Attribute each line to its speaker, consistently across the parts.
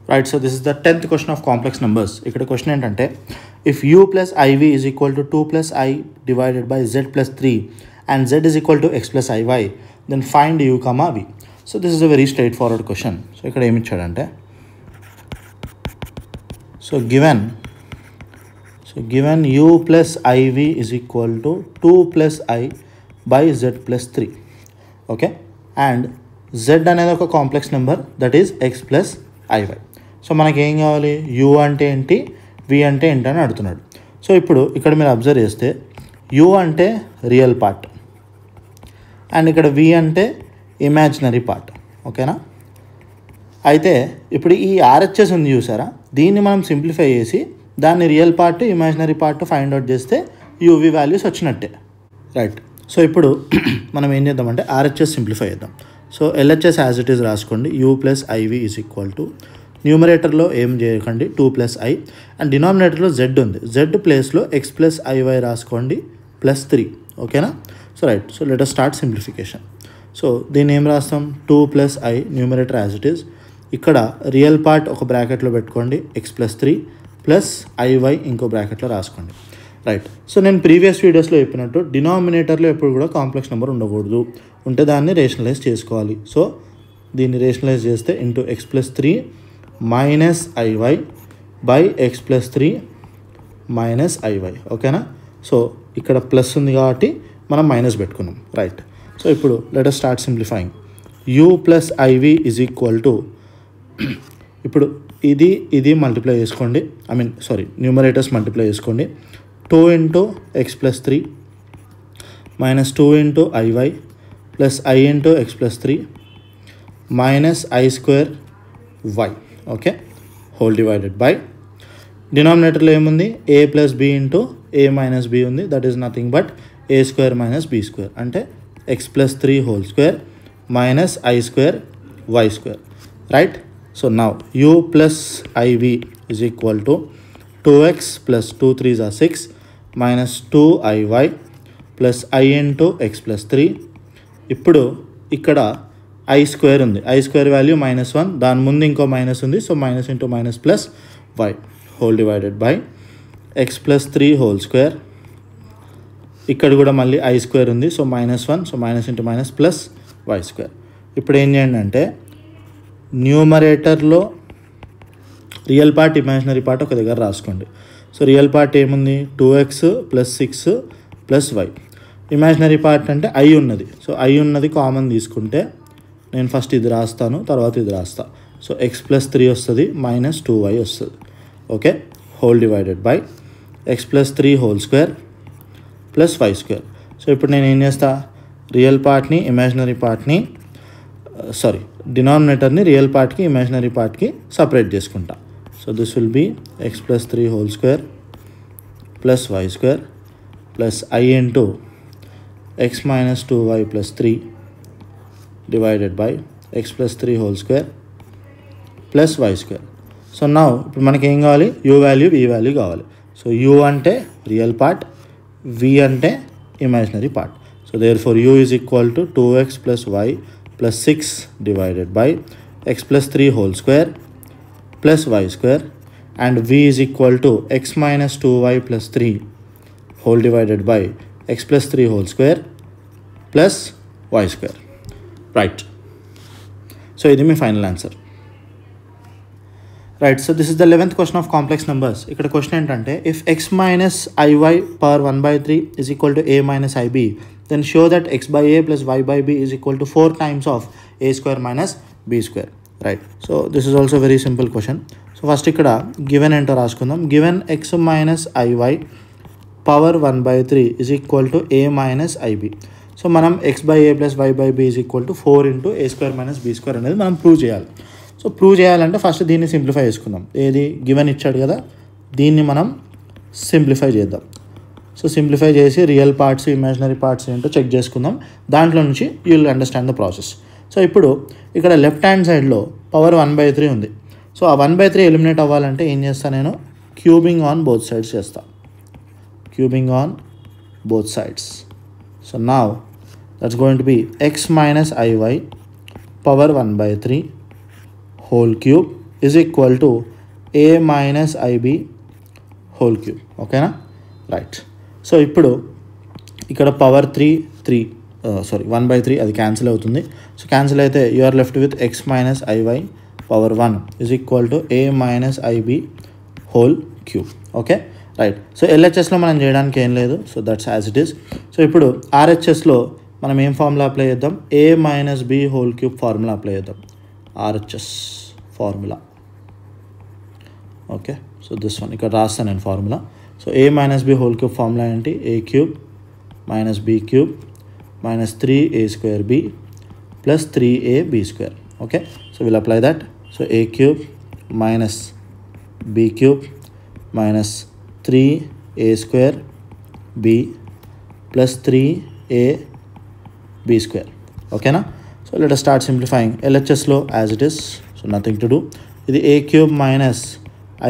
Speaker 1: Right, so this is the 10th question of complex numbers. ఇక్కడ question ఏంటంటే if u plus iv is equal to 2 plus I divided by z plus 3 and z is equal to x plus iy, then find u comma v. So this is a very straightforward question. So ఇక్కడ ఏమి ఇచ్చాడంటే given u plus iv is equal to 2 plus I by z plus 3, okay, and z అనేది ఒక complex number that is x plus iy. So మనకి ఏం కావాలి, u అంటే ఏంటి, v అంటే ఏంటి అని అడుగుతున్నాడు. సో ఇప్పుడు ఇక్కడ మీరు అబ్జర్వ్ చేస్తే u అంటే రియల్ పార్ట్ అండ్ ఇక్కడ v అంటే ఇమాజినరీ పార్ట్, ఓకేనా. అయితే ఇప్పుడు ఈ RHS ఉంది చూసారా, దీన్ని మనం సింప్లిఫై చేసి దాన్ని real part imaginary part find out చేస్తే uv వాల్యూస్ వచ్చినట్టే, రైట్. సో ఇప్పుడు మనం ఏం చేద్దామంటే RHS సింప్లిఫై చేద్దాం. So LHS as it is రాసుకోండి, u plus iv is equal to న్యూమరేటర్లో ఏం చేయకండి 2 ప్లస్ i అండ్ డినామినేటర్లో z ఉంది, z ప్లేస్లో x ప్లస్ iy రాసుకోండి ప్లస్ 3, ఓకేనా. So right, so let us start simplification. So దీన్ని ఏం రాస్తాం, 2 plus i numerator as it is, ఇక్కడ రియల్ పార్ట్ ఒక బ్రాకెట్లో పెట్టుకోండి x ప్లస్ 3 ప్లస్ iy ఇంకో బ్రాకెట్లో రాసుకోండి, రైట్. సో నేను ప్రీవియస్ వీడియోస్లో చెప్పినట్టు డినామినేటర్లో ఎప్పుడు కూడా కాంప్లెక్స్ నెంబర్ ఉండకూడదు, ఉంటే దాన్ని రేషనలైజ్ చేసుకోవాలి. సో దీన్ని రేషనలైజ్ చేస్తే into x plus 3 minus iy by x plus 3 minus iy, ఓకేనా. సో ఇక్కడ ప్లస్ ఉంది కాబట్టి మనం మైనస్ పెట్టుకున్నాం, రైట్. సో ఇప్పుడు let us start simplifying. u plus iv is equal to, ఇప్పుడు ఇది మల్టిప్లై చేసుకోండి, న్యూమరేటర్స్ మల్టిప్లై చేసుకోండి. 2 into x plus 3 minus 2 into iy plus i into x plus 3 minus i square y, okay, whole divided by డినామినేటర్లో ఏముంది, a plus b into a minus b ఉంది, that is nothing but a square minus b square, అంటే x plus 3 whole square minus i square y square, right. So now u plus iv is equal to 2x plus 2 3s are 6 minus 2iy plus i into x plus 3. ఇప్పుడు ఇక్కడ i square ఉంది, i square value -1, దాని ముందు ఇంకో minus ఉంది, so minus into minus plus y whole divided by x plus 3 whole square. ఇక్కడ కూడా మళ్ళీ i స్క్వేర్ ఉంది, so -1, so minus into minus plus y square. ఇప్పుడు ఏం చేయండి అంటే న్యూమరేటర్లో రియల్ పార్ట్ ఇమాజినరీ పార్ట్ ఒక దగ్గర రాసుకోండి. సో రియల్ పార్ట్ ఏముంది, 2x plus 6 plus y. Imaginary part అంటే i ఉన్నది, సో i ఉన్నది కామన్ తీసుకుంటే నేను ఫస్ట్ ఇది రాస్తాను, తర్వాత ఇది రాస్తా. సో x ప్లస్ 3 వస్తుంది మైనస్ 2y వస్తుంది, okay, whole divided by x plus 3 whole square plus y square. So ఇప్పుడు నేను ఏం చేస్తా, రియల్ పార్ట్ని ఇమాజినరీ పార్ట్ని డినామినేటర్ని రియల్ పార్ట్కి ఇమాజినరీ పార్ట్కి సపరేట్ చేసుకుంటా. So this will be x plus 3 whole square plus y square plus i into x minus 2y plus 3 divided by x plus 3 whole square plus y square. So now ఇప్పుడు మనకి ఏం కావాలి, u value v value కావాలి. So u అంటే real part, v అంటే imaginary part. So therefore u is equal to 2x plus y plus 6 divided by x plus 3 whole square plus y square and v is equal to x minus 2y plus 3 whole divided by x plus 3 whole square plus y square, right. So ఇది మీ final answer, right. So this is the 11th question of complex numbers. ఇక్కడ question ఏంటంటే if x minus iy power 1/3 is equal to a మైనస్ ib, then show that x by a plus y by b is equal to 4 times of a square minus b square, right. So this is also very simple question. So first ఇక్కడ given ఏంటో రాసుకుందాం. given x minus iy power 1/3 is equal to a minus ib. So మనం x by a plus y by b is equal to 4 into a square minus b square అనేది మనం prove చేయాలి. So prove చేయాలంటే first దీన్ని simplify చేసుకుందాం. ఏది given ఇచ్చాడు కదా, దీన్ని మనం సింప్లిఫై చేద్దాం. సో సింప్లిఫై చేసి రియల్ పార్ట్స్ ఇమాజినరీ పార్ట్స్ ఏంటో చెక్ చేసుకుందాం, దాంట్లో నుంచి you will understand the process. So ఇప్పుడు ఇక్కడ లెఫ్ట్ హ్యాండ్ సైడ్లో పవర్ 1/3 ఉంది. సో ఆ 1/3 ఎలిమినేట్ అవ్వాలంటే ఏం చేస్తాను, నేను క్యూబింగ్ ఆన్ బోత్ సైడ్స్ చేస్తా, cubing on both sides. So now that's going to be x minus iy power 1/3 whole cube is equal to a minus ib whole cube. ఓకేనా? Right. So ఇప్పుడు ఇక్కడ power 1/3 అది cancel అవుతుంది. So cancel అయితే you are left with x minus iy power 1 is equal to a మైనస్ ib whole cube. Okay, right. So ఎల్హెచ్ఎస్లో మనం చేయడానికి ఏం లేదు. So that's as it is. So ఇప్పుడు ఆర్హెచ్ఎస్లో మనం ఏం ఫార్ములా అప్లై చేద్దాం? a minus b whole cube formula apply చేద్దాం. RHS formula. Okay, so this one ఇక్కడ రాస్తాను నేను formula. So a minus b whole cube formula ఏంటి? a cube minus b cube minus 3a² b plus 3ab². Okay, so will apply that. So a cube minus b cube minus 3a² b plus 3ab². ఓకేనా? So let us start simplifying. LHSలో as it is. So nothing to do. ఇది a cube minus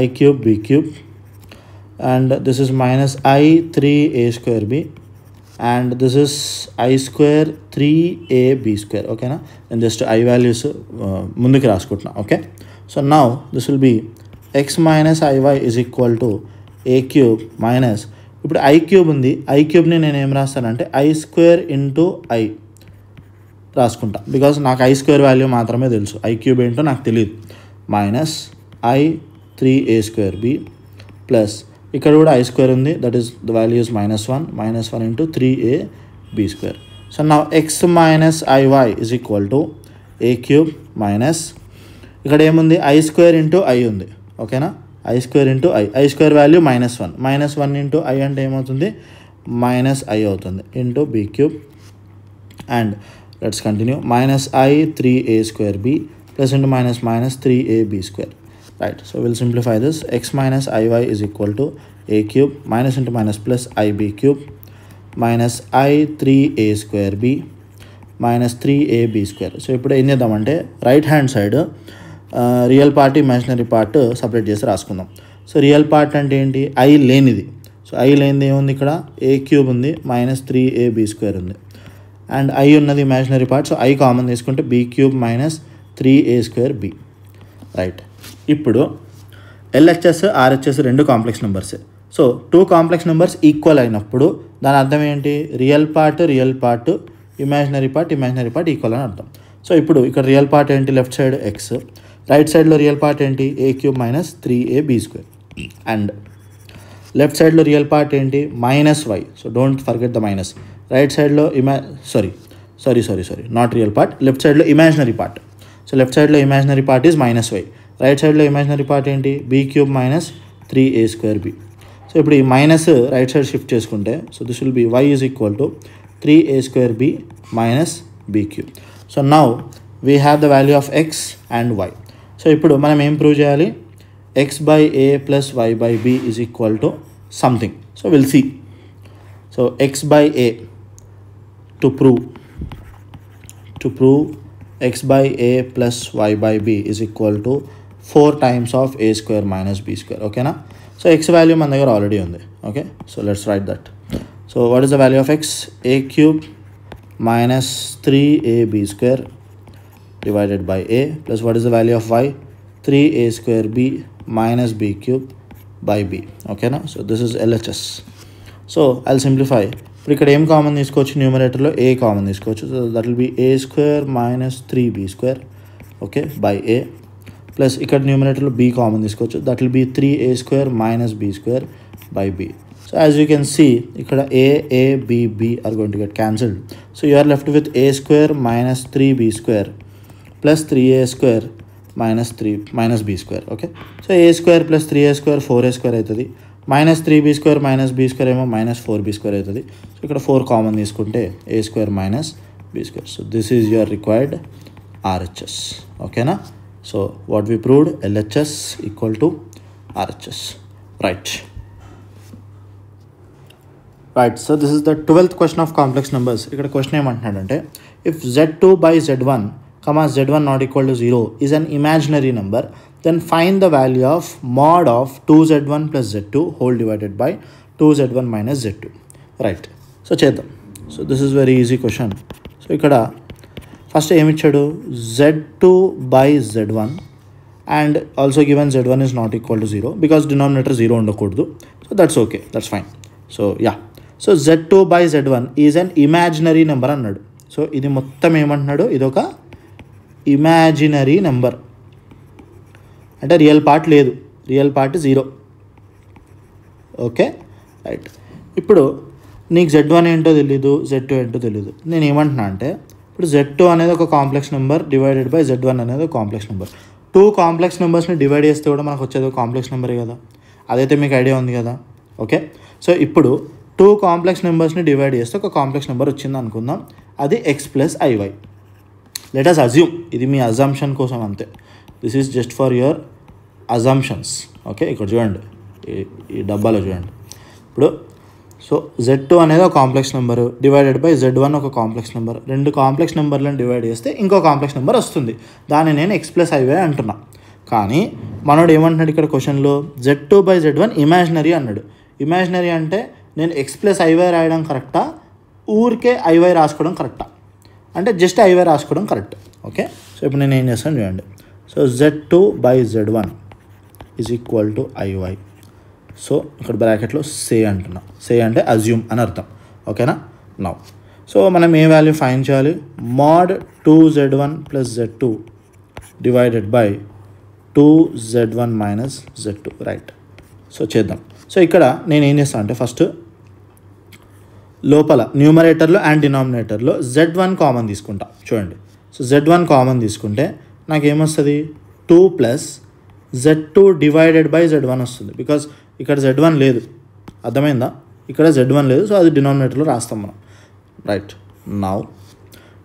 Speaker 1: i cube b cube and this is minus I 3a² b and this is I square 3ab². ఓకేనా? నేను just I values ముందుకు రాసుకుంటున్నా. Okay, so now this will be x minus iy is equal to a cube minus, ఇప్పుడు i cube ఉంది, i క్యూబ్ని నేను ఏం రాస్తానంటే I² ఇంటూ i రాసుకుంటా. బికాజ్ నాకు I² వాల్యూ మాత్రమే తెలుసు, i క్యూబ్ ఏంటో నాకు తెలియదు. Minus I 3a² b plus ఇక్కడ కూడా I² ఉంది, that is the value is -1 into 3ab². So నా x minus iy is equal to a cube minus ఇక్కడ ఏముంది? I² ఇంటూ i ఉంది. ఓకేనా? I² into I² value -1 into i అంటే ఏమవుతుంది? -i అవుతుంది into b cube and let's continue minus I 3a² b plus into minus 3ab². Right, so we'll simplify this. X minus iy is equal to a cube minus into minus plus ib cube minus I 3a² b minus 3ab². So ఇప్పుడు ఏం చేద్దామంటే right hand side real part imaginary part separate చేసి రాసుకుందాం. So real part అంటే ఏంటి? I లేనిది. So I లేనిది ఏముంది? ఇక్కడ a క్యూబ్ ఉంది మైనస్ 3ab² ఉంది అండ్ I ఉన్నది imaginary part. So I common తీసుకుంటే b cube minus 3a² b. Right, ఇప్పుడు LHS RHS రెండు కాంప్లెక్స్ నెంబర్సే. సో 2 కాంప్లెక్స్ నెంబర్స్ ఈక్వల్ అయినప్పుడు దాని అర్థం ఏంటి? Real part imaginary part equal అని అర్థం. సో ఇప్పుడు ఇక్కడ రియల్ పార్ట్ ఏంటి? లెఫ్ట్ సైడ్ x, రైట్ సైడ్లో రియల్ పార్ట్ ఏంటి? a cube minus 3ab² and left సైడ్లో రియల్ పార్ట్ ఏంటి? -y. So don't forget the minus. Right సైడ్లో నాట్ రియల్ పార్ట్, లెఫ్ట్ సైడ్లో ఇమాజినరీ పార్ట్. సో లెఫ్ట్ సైడ్లో imaginary part is -y, right సైడ్లో imaginary part ఏంటి? b cube minus 3a² b. So ఇప్పుడు ఈ minus right side shift చేసుకుంటే so this will B y is equal to 3a² b minus b cube. So now we have the value of x and y. So ఇప్పుడు మనం ఏం prove చేయాలి? x by a plus y by b is equal to something. So will see. So x by a to prove x by a plus y by b is equal to 4 times of a square minus b square. Okay na? So x value మన దగ్గర already ఉంది. Okay, so let's write that. So what is the value of x? a cube minus 3ab² divided by a plus what is the value of y? 3a² b minus b cube by b. Okay na? So this is LHS. So I'll simplify. ఇప్పుడు ఇక్కడ ఏం common తీసుకోవచ్చు? న్యూమరేటర్లో a common తీసుకోవచ్చు. So that will be a² minus 3b². Okay, by a plus ఇక్కడ న్యూమరేటర్లో b common తీసుకోవచ్చు. That will be 3a² minus b² by b. So as you can see ఇక్కడ a b are going to get cancelled. So you are left with a² minus 3b² plus 3a² minus b². Okay, so a² plus 3a² 4a² అవుతుంది. Minus 3b² minus b² ఏమో minus 4b² అవుతుంది. So ఇక్కడ 4 common తీసుకుంటే a² minus b². So this is your required RHS. ఓకేనా? So what we proved? LHS equal to RHS. Right. So this is the 12th question of complex numbers. ఇక్కడ question ఏమంటున్నాడంటే if z2 by z1 z1 not equal to 0 is an imaginary number, then find the value of mod of 2z1 plus z2 whole divided by 2z1 minus z2. Right, so చేద్దాం. So this is very easy question. So ఇక్కడ first ఏమిచ్చాడు? z2 by z1 and also given z1 is not equal to 0 because denominator 0 ఉండకూడదు. So that's okay, that's fine. So yeah, so z2 by z1 is an imaginary number అన్నాడు. So ఇది మొత్తం ఏమంటున్నాడు, ఇది ఒక imaginary number అంటే real part లేదు, real part 0. Okay right. ఇప్పుడు నీకు z1 ఏంటో తెలీదు, z2 ఏంటో తెలీదు. నేను ఏమంటున్నా అంటే ఇప్పుడు z2 అనేది ఒక complex number divided by z1 అనేది ఒక కాంప్లెక్స్ నెంబర్. 2 కాంప్లెక్స్ నెంబర్స్ని డివైడ్ చేస్తే కూడా మనకు వచ్చేది ఒక కాంప్లెక్స్ నెంబరే కదా, అదైతే మీకు ఐడియా ఉంది కదా. ఓకే, సో ఇప్పుడు 2 కాంప్లెక్స్ నెంబర్స్ని డివైడ్ చేస్తే ఒక కాంప్లెక్స్ నెంబర్ వచ్చింది అనుకుందాం, అది x plus iy. Let us assume, ఇది మీ అజంప్షన్ కోసం అంతే, this is just for your assumptions. Okay, ఇక్కడ చూడండి, ఈ డబ్బాలో చూడండి. ఇప్పుడు సో z2 అనేది ఒక complex number divided by z1 ఒక కాంప్లెక్స్ నెంబర్. 2 కాంప్లెక్స్ నెంబర్లను డివైడ్ చేస్తే ఇంకో కాంప్లెక్స్ నెంబర్ వస్తుంది, దాన్ని నేను x ప్లస్ iy అంటున్నా. కానీ మనోడు ఏమంటున్నాడు ఇక్కడ క్వశ్చన్లో, z2 బై z1 ఇమాజినరీ అన్నాడు. ఇమాజినరీ అంటే నేను x ప్లస్ iy రాయడం కరెక్టా, ఊరికే iy రాసుకోవడం కరెక్టా అంటే జస్ట్ iy రాసుకోవడం కరెక్ట్. ఓకే, సో ఇప్పుడు నేను ఏం చేస్తాను చూడండి. So z2 by z1 is equal to iy. So ఇక్కడ బ్రాకెట్లో సే అంటున్నా, సే అంటే అజ్యూమ్ అని అర్థం. ఓకేనా, నౌ సో మనం ఏ వాల్యూ ఫైండ్ చేయాలి, mod 2z1 plus z2 divided by 2z1 minus z2. Right, so చేద్దాం. సో ఇక్కడ నేను ఏం చేస్తాను అంటే ఫస్ట్ లోపల న్యూమరేటర్లో అండ్ డినామినేటర్లో z1 కామన్ తీసుకుంటా. చూడండి, సో z1 కామన్ తీసుకుంటే నాకేమొస్తుంది, 2 plus z2 divided by z1 వస్తుంది. బికాజ్ ఇక్కడ z1 లేదు, అర్థమైందా, ఇక్కడ z1 లేదు, సో అది డినామినేటర్లో రాస్తాం మనం. రైట్, నౌ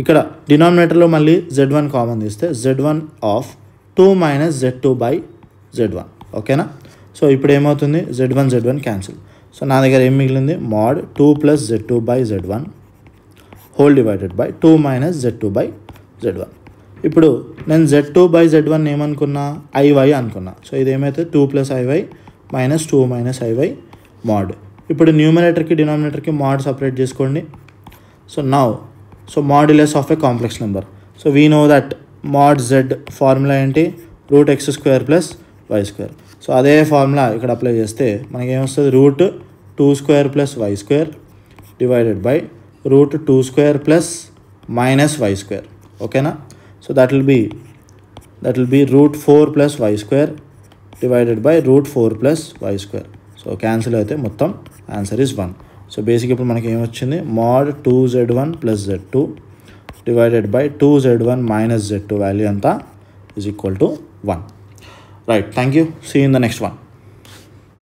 Speaker 1: ఇక్కడ డినామినేటర్లో మళ్ళీ z1 కామన్ తీస్తే z1 of 2 minus z2 by z1. ఓకేనా, సో ఇప్పుడు ఏమవుతుంది, z1 క్యాన్సిల్. సో నా దగ్గర ఏం మిగిలింది, mod 2 plus z2 by z1 whole divided by 2 minus z2 by z1. ఇప్పుడు నేను z2 బై z1 ఏమనుకున్నా, iy అనుకున్నా. సో ఇది ఏమైతే 2 plus iy minus 2 minus iy mod. ఇప్పుడు న్యూమరేటర్కి డినామినేటర్కి mod సపరేట్ చేసుకోండి. So now so modulus of a complex number. So we know that mod z formula ఏంటి, root x square plus y square. సో అదే ఫార్ములా ఇక్కడ అప్లై చేస్తే మనకి ఏమొస్తుంది, root 2 square plus y square divided by root 2 square plus minus y square. ఓకేనా, so that will be root 4 plus y square divided by root 4 plus y square. So cancel అయితే మొత్తం answer is 1. So basic ఇప్పుడు మనకి ఏమొచ్చింది, mod 2z1 plus z2 divided by 2z1 minus z2 value అంతా is equal to 1. Right, thank you, see in the next one.